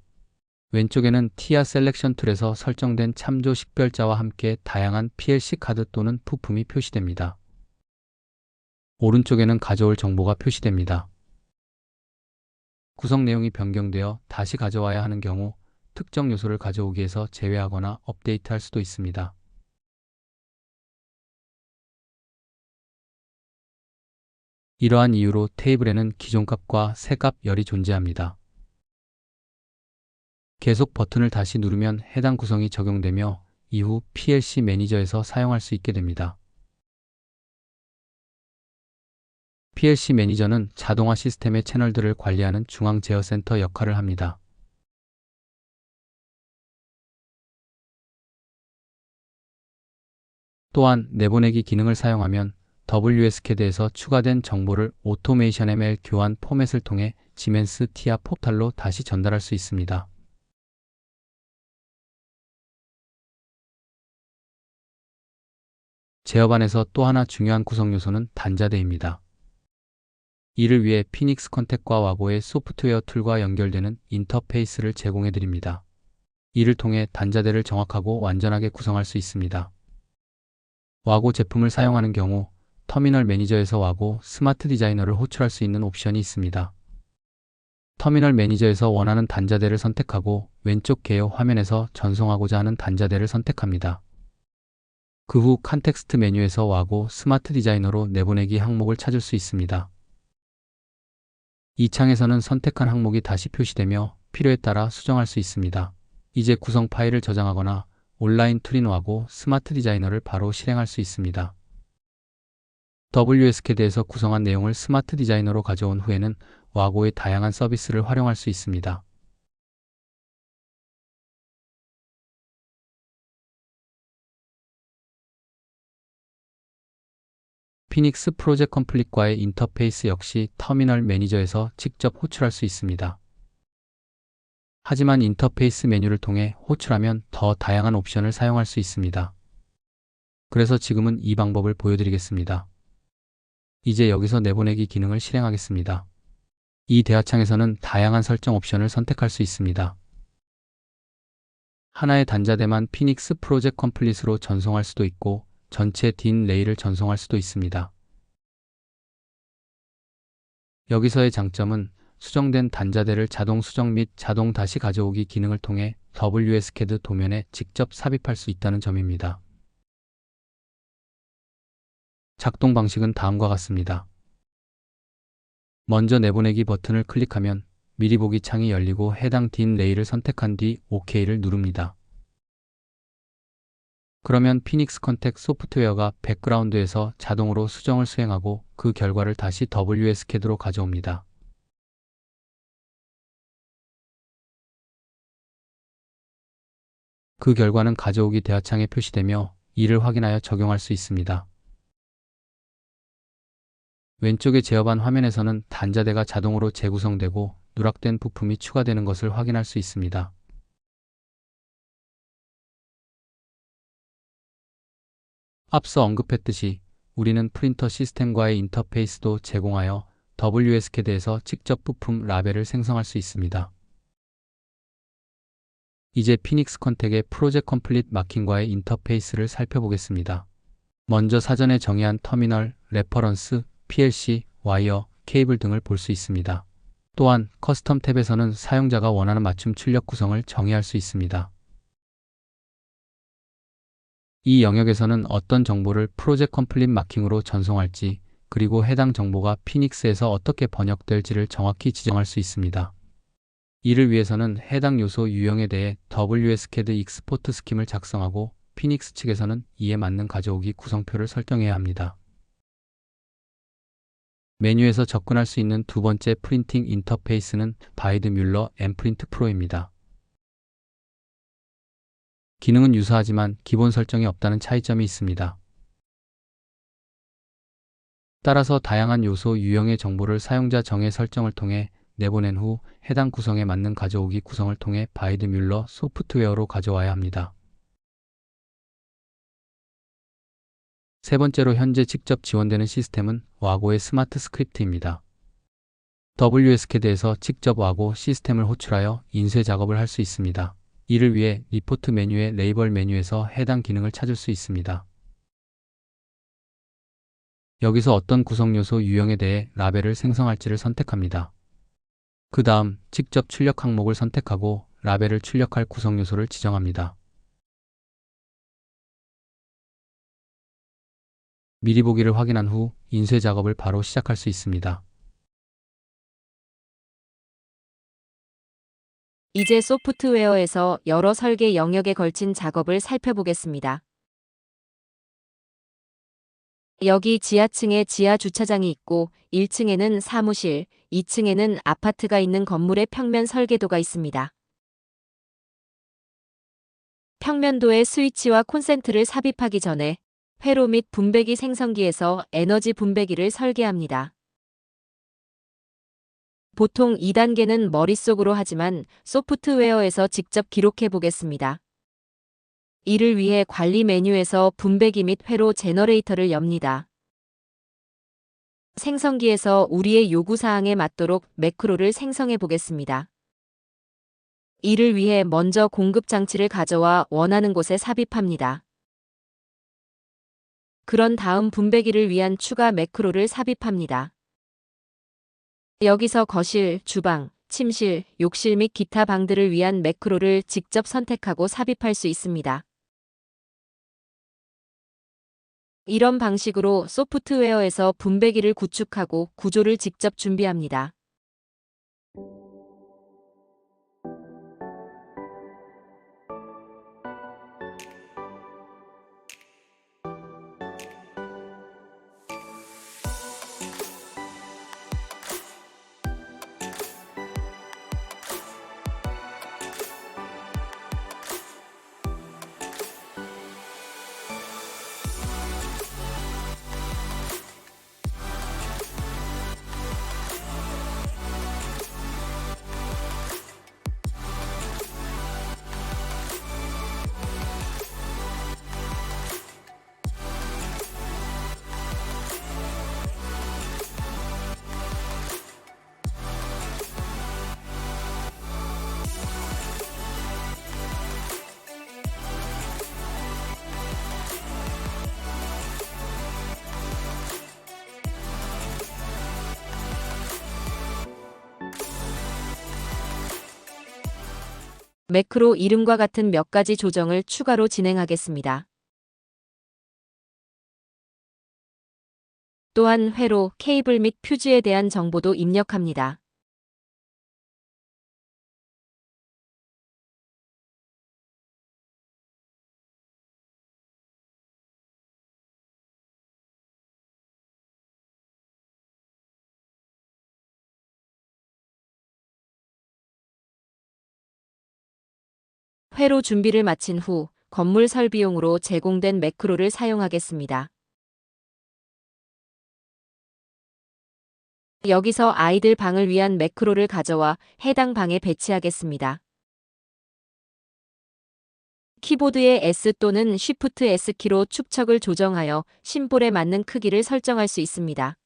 왼쪽에는 TIA 셀렉션 툴에서 설정된 참조 식별자와 함께 다양한 PLC 카드 또는 부품이 표시됩니다. 오른쪽에는 가져올 정보가 표시됩니다. 구성 내용이 변경되어 다시 가져와야 하는 경우 특정 요소를 가져오기에서 제외하거나 업데이트할 수도 있습니다. 이러한 이유로 테이블에는 기존 값과 새 값 열이 존재합니다. 계속 버튼을 다시 누르면 해당 구성이 적용되며 이후 PLC 매니저에서 사용할 수 있게 됩니다. PLC 매니저는 자동화 시스템의 채널들을 관리하는 중앙 제어 센터 역할을 합니다. 또한 내보내기 기능을 사용하면 WSCAD에서 추가된 정보를 오토메이션 ML 교환 포맷을 통해 지멘스 TIA 포탈로 다시 전달할 수 있습니다. 제어반에서 또 하나 중요한 구성 요소는 단자대입니다. 이를 위해 피닉스 컨택과 와고의 소프트웨어 툴과 연결되는 인터페이스를 제공해 드립니다. 이를 통해 단자대를 정확하고 완전하게 구성할 수 있습니다. 와고 제품을 사용하는 경우 터미널 매니저에서 와고 스마트 디자이너를 호출할 수 있는 옵션이 있습니다. 터미널 매니저에서 원하는 단자대를 선택하고 왼쪽 개요 화면에서 전송하고자 하는 단자대를 선택합니다. 그 후 컨텍스트 메뉴에서 와고 스마트 디자이너로 내보내기 항목을 찾을 수 있습니다. 이 창에서는 선택한 항목이 다시 표시되며 필요에 따라 수정할 수 있습니다. 이제 구성 파일을 저장하거나 온라인 툴인 와고 스마트 디자이너를 바로 실행할 수 있습니다. WSCAD에서 구성한 내용을 스마트 디자이너로 가져온 후에는 와고의 다양한 서비스를 활용할 수 있습니다. 피닉스 프로젝트 컴플릿과의 인터페이스 역시 터미널 매니저에서 직접 호출할 수 있습니다. 하지만 인터페이스 메뉴를 통해 호출하면 더 다양한 옵션을 사용할 수 있습니다. 그래서 지금은 이 방법을 보여드리겠습니다. 이제 여기서 내보내기 기능을 실행하겠습니다. 이 대화창에서는 다양한 설정 옵션을 선택할 수 있습니다. 하나의 단자대만 피닉스 프로젝트 컴플릿으로 전송할 수도 있고 전체 딘 레이를 전송할 수도 있습니다. 여기서의 장점은 수정된 단자대를 자동 수정 및 자동 다시 가져오기 기능을 통해 WSCAD 도면에 직접 삽입할 수 있다는 점입니다. 작동 방식은 다음과 같습니다. 먼저 내보내기 버튼을 클릭하면 미리 보기 창이 열리고 해당 딘 레이를 선택한 뒤 OK를 누릅니다. 그러면 피닉스 컨택 소프트웨어가 백그라운드에서 자동으로 수정을 수행하고 그 결과를 다시 WSCAD로 가져옵니다. 그 결과는 가져오기 대화창에 표시되며 이를 확인하여 적용할 수 있습니다. 왼쪽의 제어반 화면에서는 단자대가 자동으로 재구성되고 누락된 부품이 추가되는 것을 확인할 수 있습니다. 앞서 언급했듯이 우리는 프린터 시스템과의 인터페이스도 제공하여 WSCAD에서 직접 부품 라벨을 생성할 수 있습니다. 이제 피닉스 컨택의 프로젝트 컴플릿 마킹과의 인터페이스를 살펴보겠습니다. 먼저 사전에 정의한 터미널, 레퍼런스, PLC, 와이어, 케이블 등을 볼 수 있습니다. 또한 커스텀 탭에서는 사용자가 원하는 맞춤 출력 구성을 정의할 수 있습니다. 이 영역에서는 어떤 정보를 프로젝트 컴플릿 마킹으로 전송할지, 그리고 해당 정보가 피닉스에서 어떻게 번역될지를 정확히 지정할 수 있습니다. 이를 위해서는 해당 요소 유형에 대해 WSCAD 익스포트 스킴을 작성하고 피닉스 측에서는 이에 맞는 가져오기 구성표를 설정해야 합니다. 메뉴에서 접근할 수 있는 두 번째 프린팅 인터페이스는 바이드 뮬러 엠프린트 프로입니다. 기능은 유사하지만 기본 설정이 없다는 차이점이 있습니다. 따라서 다양한 요소 유형의 정보를 사용자 정의 설정을 통해 내보낸 후 해당 구성에 맞는 가져오기 구성을 통해 바이드 뮬러 소프트웨어로 가져와야 합니다. 세 번째로 현재 직접 지원되는 시스템은 와고의 스마트 스크립트입니다. WSCAD에서 직접 와고 시스템을 호출하여 인쇄 작업을 할 수 있습니다. 이를 위해 리포트 메뉴의 레이벌 메뉴에서 해당 기능을 찾을 수 있습니다. 여기서 어떤 구성 요소 유형에 대해 라벨을 생성할지를 선택합니다. 그 다음 직접 출력 항목을 선택하고 라벨을 출력할 구성 요소를 지정합니다. 미리 보기를 확인한 후 인쇄 작업을 바로 시작할 수 있습니다. 이제 소프트웨어에서 여러 설계 영역에 걸친 작업을 살펴보겠습니다. 여기 지하층에 지하 주차장이 있고 1층에는 사무실, 2층에는 아파트가 있는 건물의 평면 설계도가 있습니다. 평면도에 스위치와 콘센트를 삽입하기 전에 회로 및 분배기 생성기에서 에너지 분배기를 설계합니다. 보통 2단계는 머릿속으로 하지만 소프트웨어에서 직접 기록해 보겠습니다. 이를 위해 관리 메뉴에서 분배기 및 회로 제너레이터를 엽니다. 생성기에서 우리의 요구사항에 맞도록 매크로를 생성해 보겠습니다. 이를 위해 먼저 공급 장치를 가져와 원하는 곳에 삽입합니다. 그런 다음 분배기를 위한 추가 매크로를 삽입합니다. 여기서 거실, 주방, 침실, 욕실 및 기타 방들을 위한 매크로를 직접 선택하고 삽입할 수 있습니다. 이런 방식으로 소프트웨어에서 분배기를 구축하고 구조를 직접 준비합니다. 매크로 이름과 같은 몇 가지 조정을 추가로 진행하겠습니다. 또한 회로, 케이블 및 퓨즈에 대한 정보도 입력합니다. 회로 준비를 마친 후 건물 설비용으로 제공된 매크로를 사용하겠습니다. 여기서 아이들 방을 위한 매크로를 가져와 해당 방에 배치하겠습니다. 키보드의 S 또는 Shift S키로 축척을 조정하여 심볼에 맞는 크기를 설정할 수 있습니다.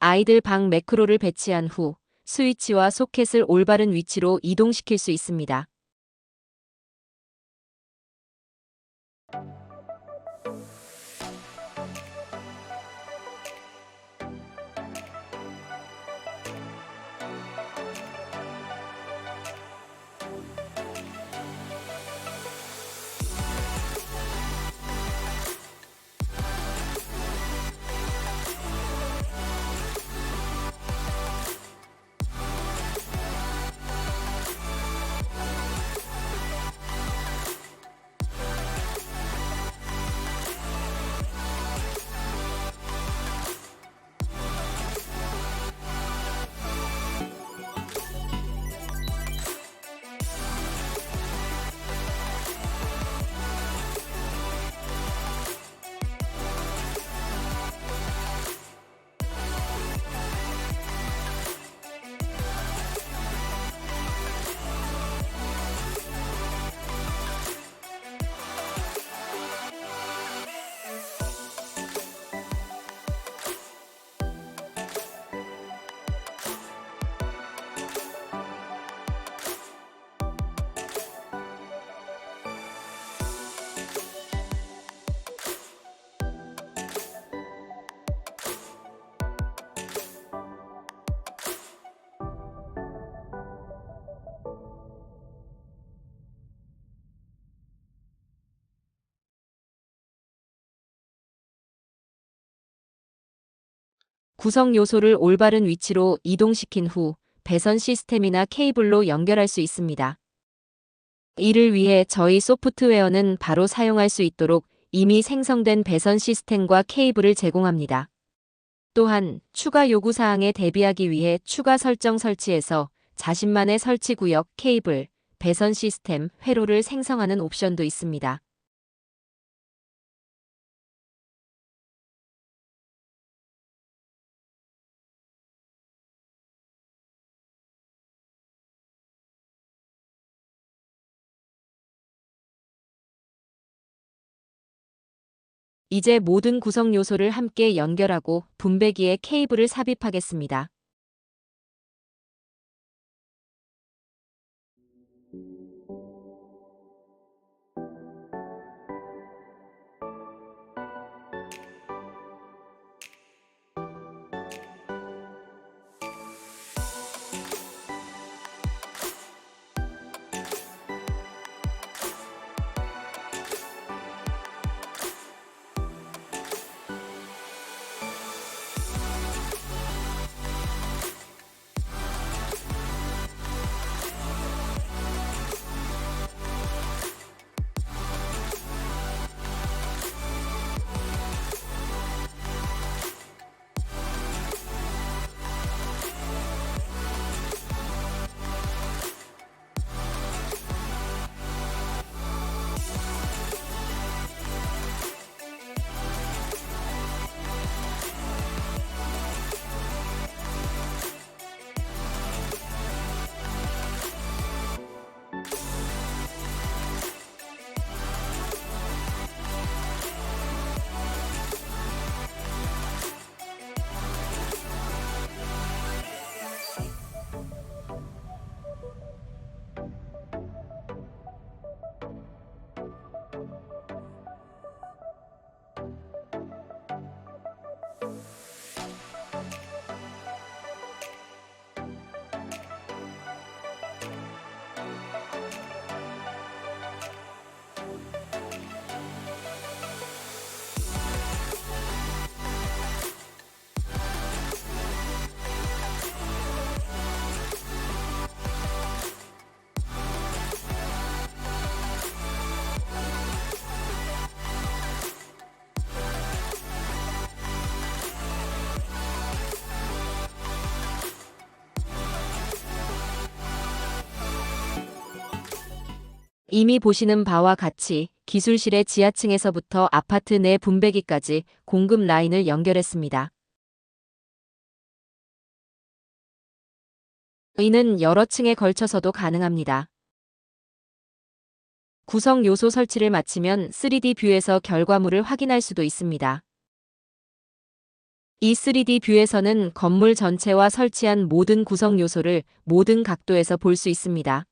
아이들 방 매크로를 배치한 후 스위치와 소켓을 올바른 위치로 이동시킬 수 있습니다. 구성 요소를 올바른 위치로 이동시킨 후 배선 시스템이나 케이블로 연결할 수 있습니다. 이를 위해 저희 소프트웨어는 바로 사용할 수 있도록 이미 생성된 배선 시스템과 케이블을 제공합니다. 또한 추가 요구사항에 대비하기 위해 추가 설정 설치해서 자신만의 설치 구역, 케이블, 배선 시스템, 회로를 생성하는 옵션도 있습니다. 이제 모든 구성 요소를 함께 연결하고 분배기에 케이블을 삽입하겠습니다. 이미 보시는 바와 같이 기술실의 지하층에서부터 아파트 내 분배기까지 공급 라인을 연결했습니다. 이는 여러 층에 걸쳐서도 가능합니다. 구성 요소 설치를 마치면 3D 뷰에서 결과물을 확인할 수도 있습니다. 이 3D 뷰에서는 건물 전체와 설치한 모든 구성 요소를 모든 각도에서 볼 수 있습니다.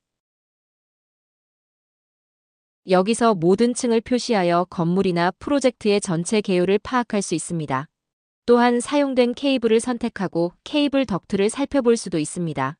여기서 모든 층을 표시하여 건물이나 프로젝트의 전체 개요를 파악할 수 있습니다. 또한 사용된 케이블을 선택하고 케이블 덕트를 살펴볼 수도 있습니다.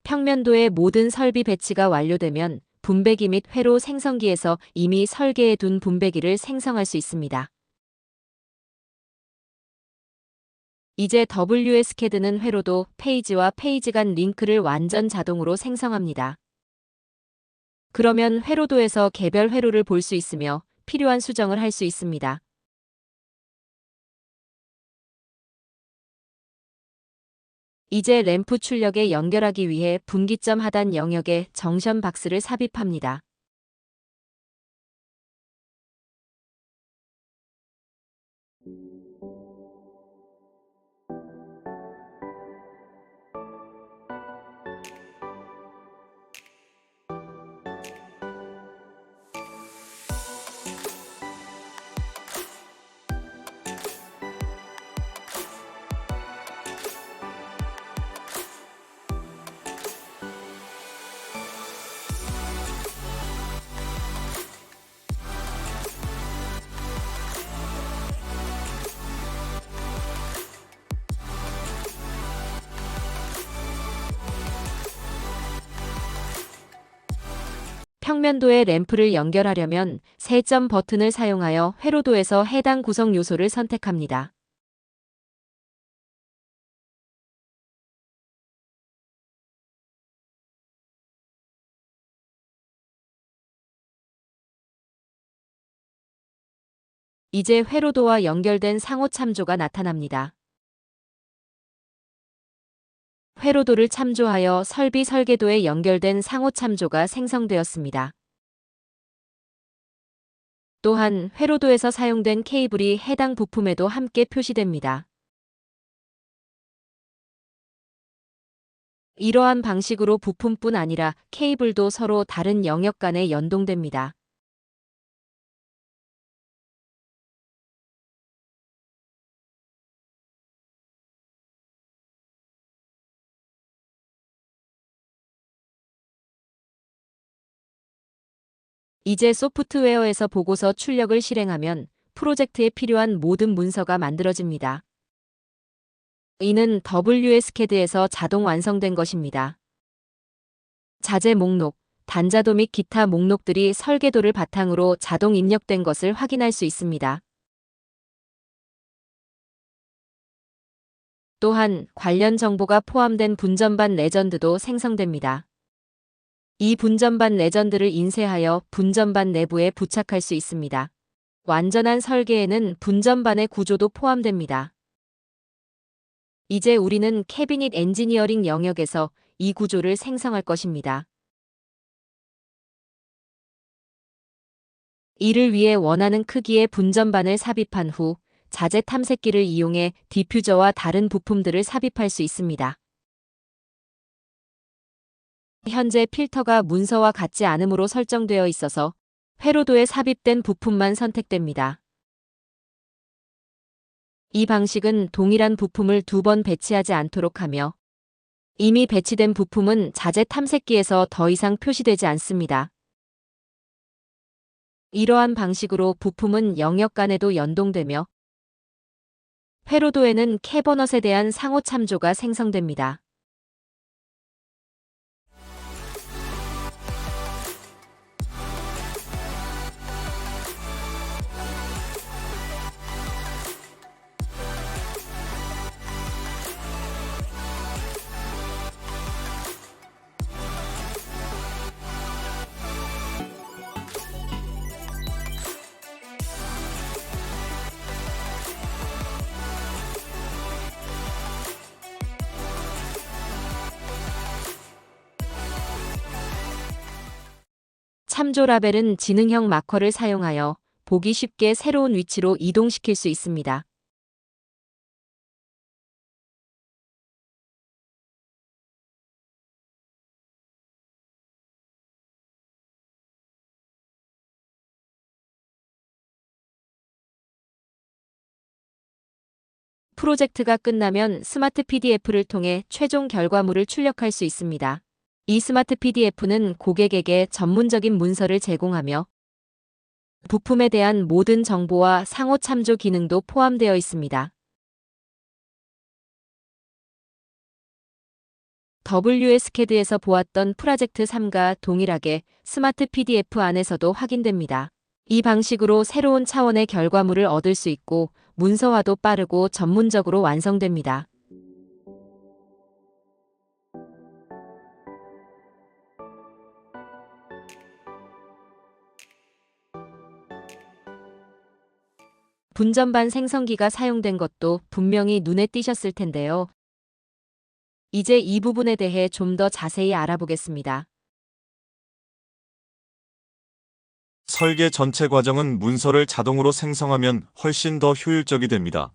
평면도의 모든 설비 배치가 완료되면 분배기 및 회로 생성기에서 이미 설계해둔 분배기를 생성할 수 있습니다. 이제 WSCAD는 회로도 페이지와 페이지 간 링크를 완전 자동으로 생성합니다. 그러면 회로도에서 개별 회로를 볼 수 있으며 필요한 수정을 할 수 있습니다. 이제 램프 출력에 연결하기 위해 분기점 하단 영역에 정션 박스를 삽입합니다. 평면도에 램프를 연결하려면 3점 버튼을 사용하여 회로도에서 해당 구성 요소를 선택합니다. 이제 회로도와 연결된 상호 참조가 나타납니다. 회로도를 참조하여 설비 설계도에 연결된 상호 참조가 생성되었습니다. 또한 회로도에서 사용된 케이블이 해당 부품에도 함께 표시됩니다. 이러한 방식으로 부품뿐 아니라 케이블도 서로 다른 영역 간에 연동됩니다. 이제 소프트웨어에서 보고서 출력을 실행하면 프로젝트에 필요한 모든 문서가 만들어집니다. 이는 WSCAD에서 자동 완성된 것입니다. 자재 목록, 단자도 및 기타 목록들이 설계도를 바탕으로 자동 입력된 것을 확인할 수 있습니다. 또한 관련 정보가 포함된 분전반 레전드도 생성됩니다. 이 분전반 레전드를 인쇄하여 분전반 내부에 부착할 수 있습니다. 완전한 설계에는 분전반의 구조도 포함됩니다. 이제 우리는 캐비닛 엔지니어링 영역에서 이 구조를 생성할 것입니다. 이를 위해 원하는 크기의 분전반을 삽입한 후 자재 탐색기를 이용해 디퓨저와 다른 부품들을 삽입할 수 있습니다. 현재 필터가 문서와 같지 않음으로 설정되어 있어서 회로도에 삽입된 부품만 선택됩니다. 이 방식은 동일한 부품을 2번 배치하지 않도록 하며 이미 배치된 부품은 자재 탐색기에서 더 이상 표시되지 않습니다. 이러한 방식으로 부품은 영역 간에도 연동되며 회로도에는 캐버넛에 대한 상호 참조가 생성됩니다. 참조 라벨은 지능형 마커를 사용하여 보기 쉽게 새로운 위치로 이동시킬 수 있습니다. 프로젝트가 끝나면 스마트 PDF를 통해 최종 결과물을 출력할 수 있습니다. 이 스마트 PDF는 고객에게 전문적인 문서를 제공하며 부품에 대한 모든 정보와 상호 참조 기능도 포함되어 있습니다. WSCAD에서 보았던 프로젝트 3과 동일하게 스마트 PDF 안에서도 확인됩니다. 이 방식으로 새로운 차원의 결과물을 얻을 수 있고 문서화도 빠르고 전문적으로 완성됩니다. 분전반 생성기가 사용된 것도 분명히 눈에 띄셨을 텐데요. 이제 이 부분에 대해 좀 더 자세히 알아보겠습니다. 설계 전체 과정은 문서를 자동으로 생성하면 훨씬 더 효율적이 됩니다.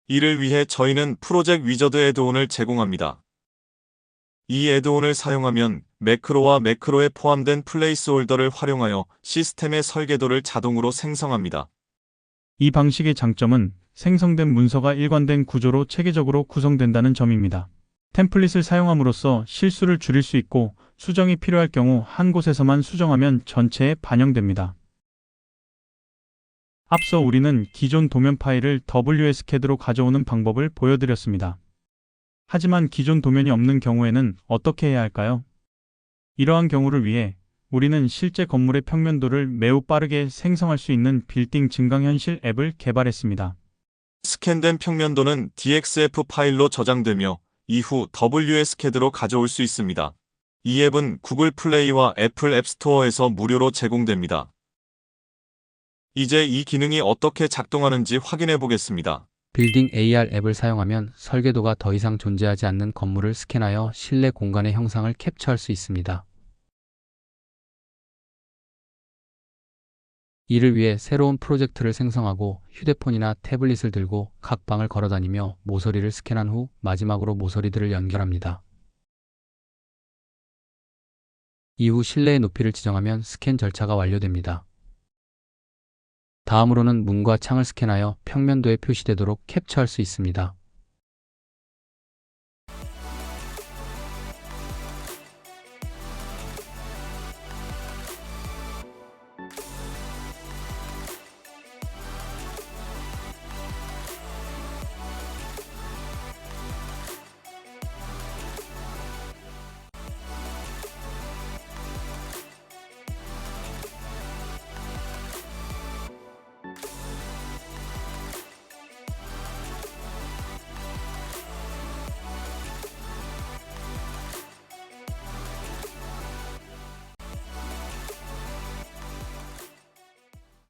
이를 위해 저희는 프로젝트 위저드 애드온을 제공합니다. 이 애드온을 사용하면 매크로와 매크로에 포함된 플레이스홀더를 활용하여 시스템의 설계도를 자동으로 생성합니다. 이 방식의 장점은 생성된 문서가 일관된 구조로 체계적으로 구성된다는 점입니다. 템플릿을 사용함으로써 실수를 줄일 수 있고 수정이 필요할 경우 한 곳에서만 수정하면 전체에 반영됩니다. 앞서 우리는 기존 도면 파일을 WSCAD로 가져오는 방법을 보여드렸습니다. 하지만 기존 도면이 없는 경우에는 어떻게 해야 할까요? 이러한 경우를 위해 우리는 실제 건물의 평면도를 매우 빠르게 생성할 수 있는 빌딩 증강현실 앱을 개발했습니다. 스캔된 평면도는 DXF 파일로 저장되며 이후 WSCAD로 가져올 수 있습니다. 이 앱은 구글 플레이와 애플 앱스토어에서 무료로 제공됩니다. 이제 이 기능이 어떻게 작동하는지 확인해 보겠습니다. 빌딩 AR 앱을 사용하면 설계도가 더 이상 존재하지 않는 건물을 스캔하여 실내 공간의 형상을 캡처할 수 있습니다. 이를 위해 새로운 프로젝트를 생성하고 휴대폰이나 태블릿을 들고 각 방을 걸어다니며 모서리를 스캔한 후 마지막으로 모서리들을 연결합니다. 이후 실내의 높이를 지정하면 스캔 절차가 완료됩니다. 다음으로는 문과 창을 스캔하여 평면도에 표시되도록 캡처할 수 있습니다.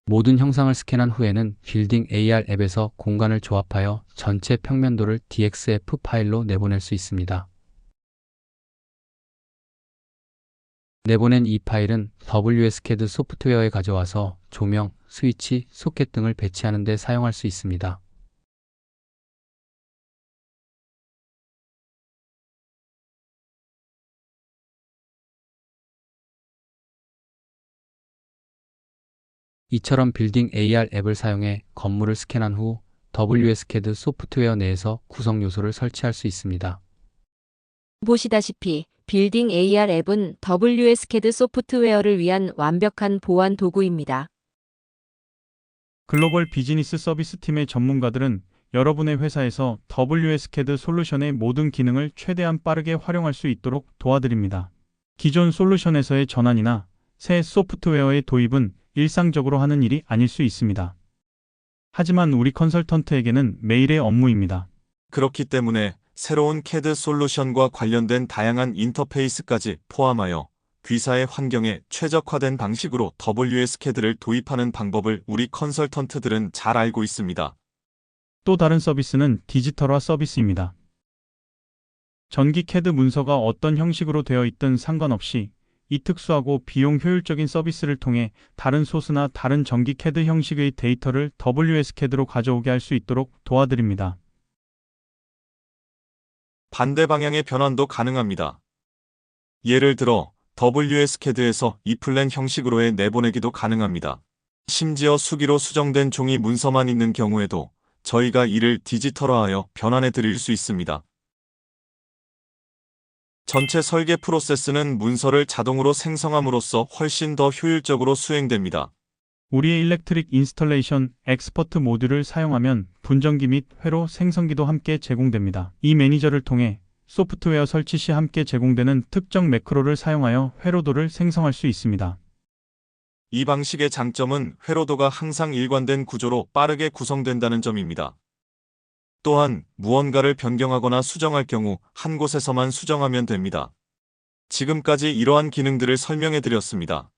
모든 형상을 스캔한 후에는 빌딩 AR 앱에서 공간을 조합하여 전체 평면도를 DXF 파일로 내보낼 수 있습니다. 내보낸 이 파일은 WSCAD 소프트웨어에 가져와서 조명, 스위치, 소켓 등을 배치하는 데 사용할 수 있습니다. 이처럼 빌딩 AR 앱을 사용해 건물을 스캔한 후 WSCAD 소프트웨어 내에서 구성 요소를 설치할 수 있습니다. 보시다시피 빌딩 AR 앱은 WSCAD 소프트웨어를 위한 완벽한 보안 도구입니다. 글로벌 비즈니스 서비스 팀의 전문가들은 여러분의 회사에서 WSCAD 솔루션의 모든 기능을 최대한 빠르게 활용할 수 있도록 도와드립니다. 기존 솔루션에서의 전환이나 새 소프트웨어의 도입은 일상적으로 하는 일이 아닐 수 있습니다. 하지만 우리 컨설턴트에게는 매일의 업무입니다. 그렇기 때문에 새로운 CAD 솔루션과 관련된 다양한 인터페이스까지 포함하여 귀사의 환경에 최적화된 방식으로 WSCAD를 도입하는 방법을 우리 컨설턴트들은 잘 알고 있습니다. 또 다른 서비스는 디지털화 서비스입니다. 전기 CAD 문서가 어떤 형식으로 되어 있든 상관없이 이 특수하고 비용 효율적인 서비스를 통해 다른 소스나 다른 전기 CAD 형식의 데이터를 WSCAD로 가져오게 할 수 있도록 도와드립니다. 반대 방향의 변환도 가능합니다. 예를 들어 WSCAD에서 e플랜 형식으로의 내보내기도 가능합니다. 심지어 수기로 수정된 종이 문서만 있는 경우에도 저희가 이를 디지털화하여 변환해 드릴 수 있습니다. 전체 설계 프로세스는 문서를 자동으로 생성함으로써 훨씬 더 효율적으로 수행됩니다. 우리의 일렉트릭 인스톨레이션 엑스퍼트 모듈을 사용하면 분전기 및 회로 생성기도 함께 제공됩니다. 이 매니저를 통해 소프트웨어 설치 시 함께 제공되는 특정 매크로를 사용하여 회로도를 생성할 수 있습니다. 이 방식의 장점은 회로도가 항상 일관된 구조로 빠르게 구성된다는 점입니다. 또한 무언가를 변경하거나 수정할 경우 한 곳에서만 수정하면 됩니다. 지금까지 이러한 기능들을 설명해 드렸습니다.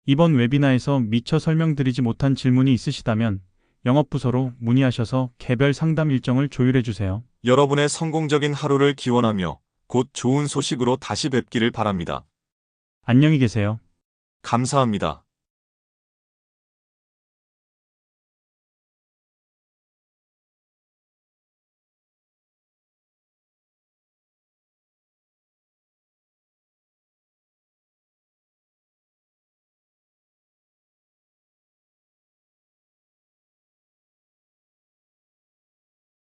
이번 웨비나에서 미처 설명드리지 못한 질문이 있으시다면 영업부서로 문의하셔서 개별 상담 일정을 조율해 주세요. 여러분의 성공적인 하루를 기원하며 곧 좋은 소식으로 다시 뵙기를 바랍니다. 안녕히 계세요. 감사합니다.